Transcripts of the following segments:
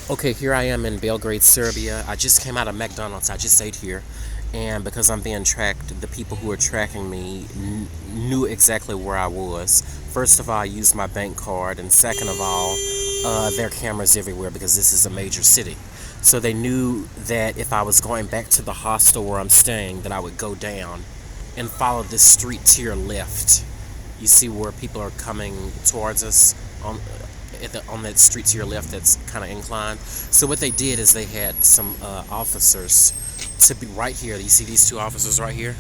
Okay, here I am in Belgrade, Serbia. I just came out of McDonald's. I just ate here. And because I'm being tracked, the people who are tracking me knew exactly where I was. First of all, I used my bank card. And second of all, there are cameras everywhere because this is a major city. So they knew that if I was going back to the hostel where I'm staying, that I would go down and follow this street to your left. You see where people are coming towards us on that street to your left that's kind of inclined. So what they did is they had some officers to be right here. You see these two officers right here?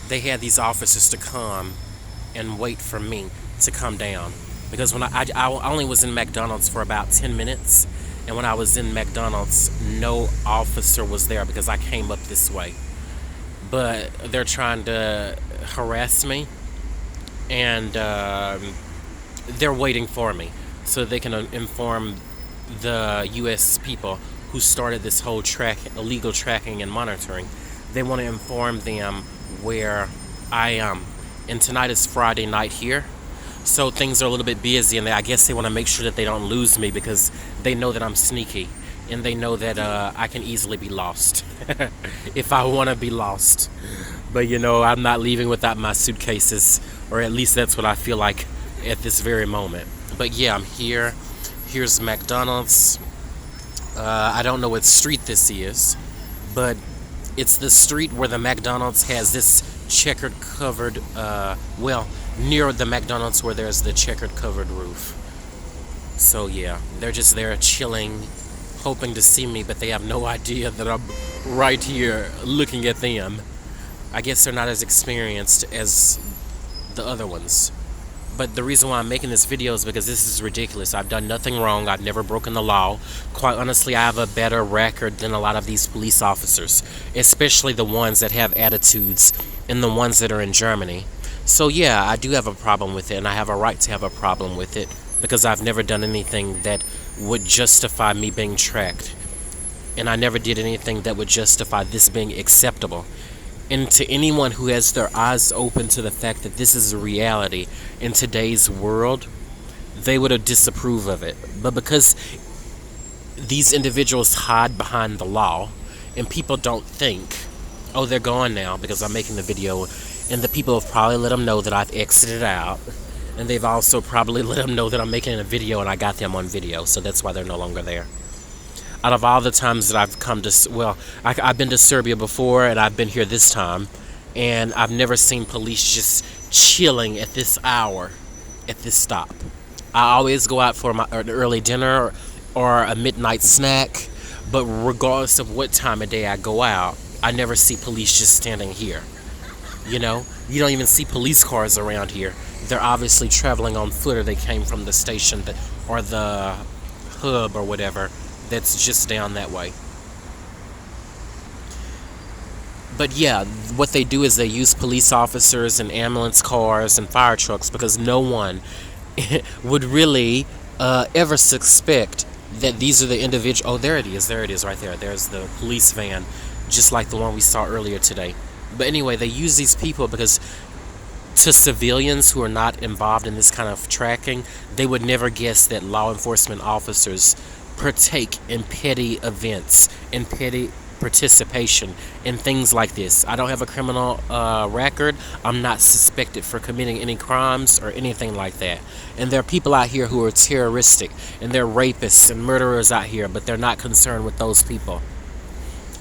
They had these officers to come and wait for me to come down. Because when I only was in McDonald's for about 10 minutes. And when I was in McDonald's, no officer was there because I came up this way. But they're trying to harass me. And they're waiting for me so they can inform the U.S. people who started this whole illegal tracking and monitoring. They want to inform them where I am. And tonight is Friday night here, so things are a little bit busy, and I guess they want to make sure that they don't lose me because they know that I'm sneaky, and they know that I can easily be lost if I want to be lost. But I'm not leaving without my suitcases, or at least that's what I feel like at this very moment. But yeah, I'm here. Here's McDonald's. I don't know what street this is, but it's the street where the McDonald's has this checkered covered, near the McDonald's where there's the checkered covered roof. So yeah, they're just there chilling, hoping to see me, but they have no idea that I'm right here looking at them. I guess they're not as experienced as the other ones. But the reason why I'm making this video is because this is ridiculous. I've done nothing wrong. I've never broken the law. Quite honestly, I have a better record than a lot of these police officers, especially the ones that have attitudes and the ones that are in Germany. So yeah, I do have a problem with it, and I have a right to have a problem with it because I've never done anything that would justify me being tracked. And I never did anything that would justify this being acceptable. And to anyone who has their eyes open to the fact that this is a reality in today's world, they would have disapproved of it. But because these individuals hide behind the law, and people don't think, oh, they're gone now because I'm making the video, and the people have probably let them know that I've exited out, and they've also probably let them know that I'm making a video and I got them on video, so that's why they're no longer there. Out of all the times that I've come to, I've been to Serbia before, and I've been here this time, and I've never seen police just chilling at this hour, at this stop. I always go out for an early dinner or a midnight snack, but regardless of what time of day I go out, I never see police just standing here. You don't even see police cars around here. They're obviously traveling on foot, or they came from the station or the hub or whatever that's just down that way. But yeah, what they do is they use police officers and ambulance cars and fire trucks because no one would really ever suspect that these are the individual. Oh, there it is right there. There's the police van, just like the one we saw earlier today. But anyway, they use these people because to civilians who are not involved in this kind of tracking, they would never guess that law enforcement officers partake in petty events and petty participation in things like this. I don't have a criminal record. I'm not suspected for committing any crimes or anything like that. And there are people out here who are terroristic, and they're rapists and murderers out here, but they're not concerned with those people.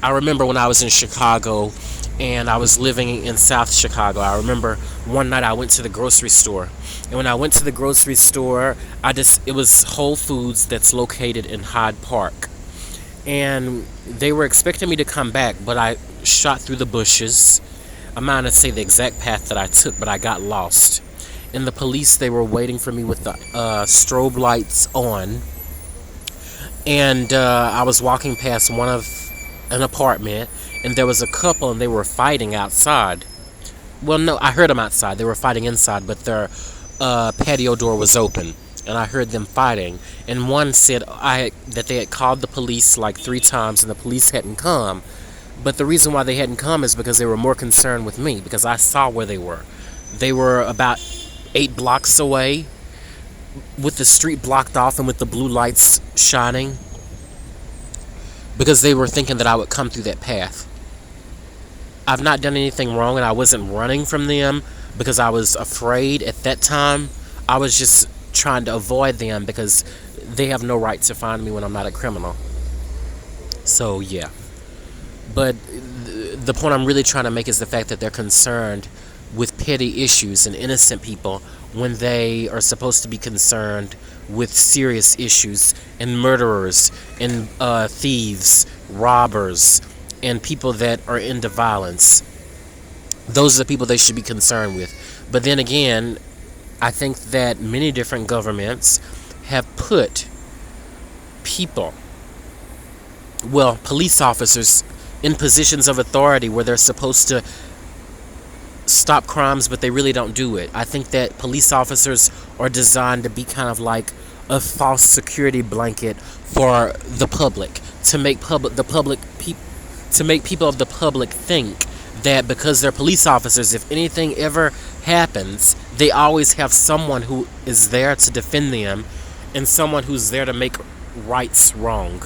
I remember when I was in Chicago and I was living in South Chicago, I remember one night I went to the grocery store. And when I went to the grocery store, it was Whole Foods that's located in Hyde Park. And they were expecting me to come back, but I shot through the bushes. I'm not going to say the exact path that I took, but I got lost. And the police, they were waiting for me with the strobe lights on. And I was walking past an apartment, and there was a couple, and they were fighting outside. Well, no, I heard them outside. They were fighting inside, but their patio door was open, and I heard them fighting. And one said that they had called the police like 3 times, and the police hadn't come. But the reason why they hadn't come is because they were more concerned with me, because I saw where they were. They were about 8 blocks away, with the street blocked off and with the blue lights shining. because they were thinking that I would come through that path. I've not done anything wrong, and I wasn't running from them because I was afraid at that time. I was just trying to avoid them because they have no right to find me when I'm not a criminal. So, yeah. But the point I'm really trying to make is the fact that they're concerned with petty issues and innocent people when they are supposed to be concerned with serious issues and murderers and thieves, robbers, and people that are into violence. Those are the people they should be concerned with. But then again, I think that many different governments have put people, well, police officers, in positions of authority where they're supposed to stop crimes, but they really don't do it. I think that police officers are designed to be kind of like a false security blanket for the public, to make people of the public think that because they're police officers, if anything ever happens, they always have someone who is there to defend them and someone who's there to make rights wrong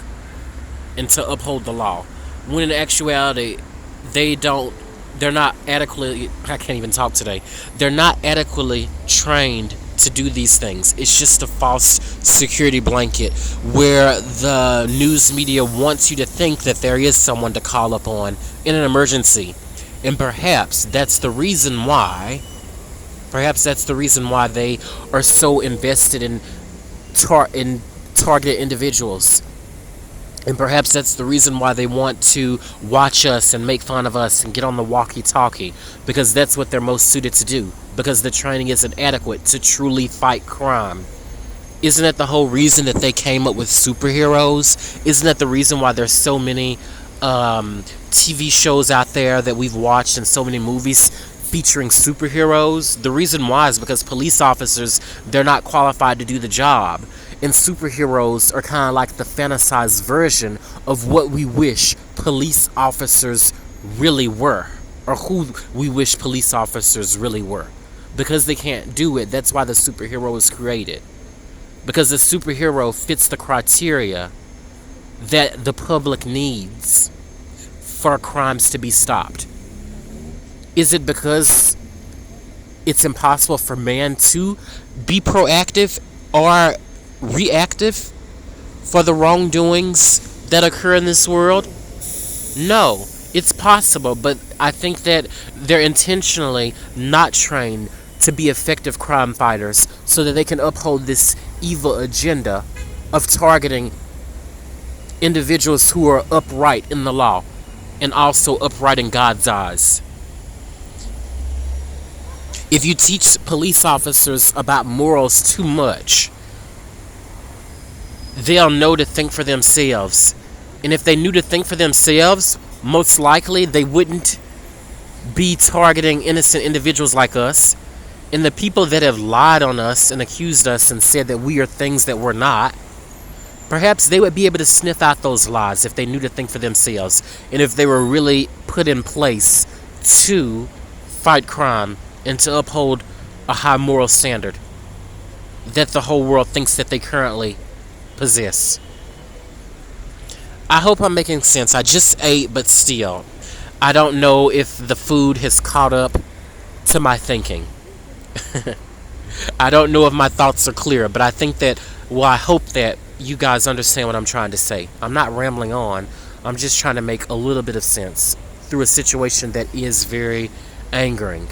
and to uphold the law. When in actuality, they're not adequately, I can't even talk today, they're not adequately trained to do these things. It's just a false security blanket where the news media wants you to think that there is someone to call upon in an emergency. And perhaps that's the reason why they are so invested in targeted individuals. And perhaps that's the reason why they want to watch us and make fun of us and get on the walkie-talkie, because that's what they're most suited to do, because the training isn't adequate to truly fight crime. Isn't that the whole reason that they came up with superheroes? Isn't that the reason why there's so many TV shows out there that we've watched and so many movies featuring superheroes? The reason why is because police officers, they're not qualified to do the job. And superheroes are kind of like the fantasized version of what we wish police officers really were, or who we wish police officers really were. Because they can't do it, that's why the superhero is created. Because the superhero fits the criteria that the public needs for crimes to be stopped. Is it because it's impossible for man to be proactive or reactive for the wrongdoings that occur in this world? No, it's possible, but I think that they're intentionally not trained to be effective crime fighters so that they can uphold this evil agenda of targeting individuals who are upright in the law and also upright in God's eyes. If you teach police officers about morals too much, they'll know to think for themselves. And if they knew to think for themselves, most likely they wouldn't be targeting innocent individuals like us. And the people that have lied on us and accused us and said that we are things that we're not, perhaps they would be able to sniff out those lies if they knew to think for themselves, and if they were really put in place to fight crime and to uphold a high moral standard that the whole world thinks that they currently possess. I hope I'm making sense. I just ate, but still, I don't know if the food has caught up to my thinking. I don't know if my thoughts are clear, but I think that, well, I hope that you guys understand what I'm trying to say. I'm not rambling on. I'm just trying to make a little bit of sense through a situation that is very angering.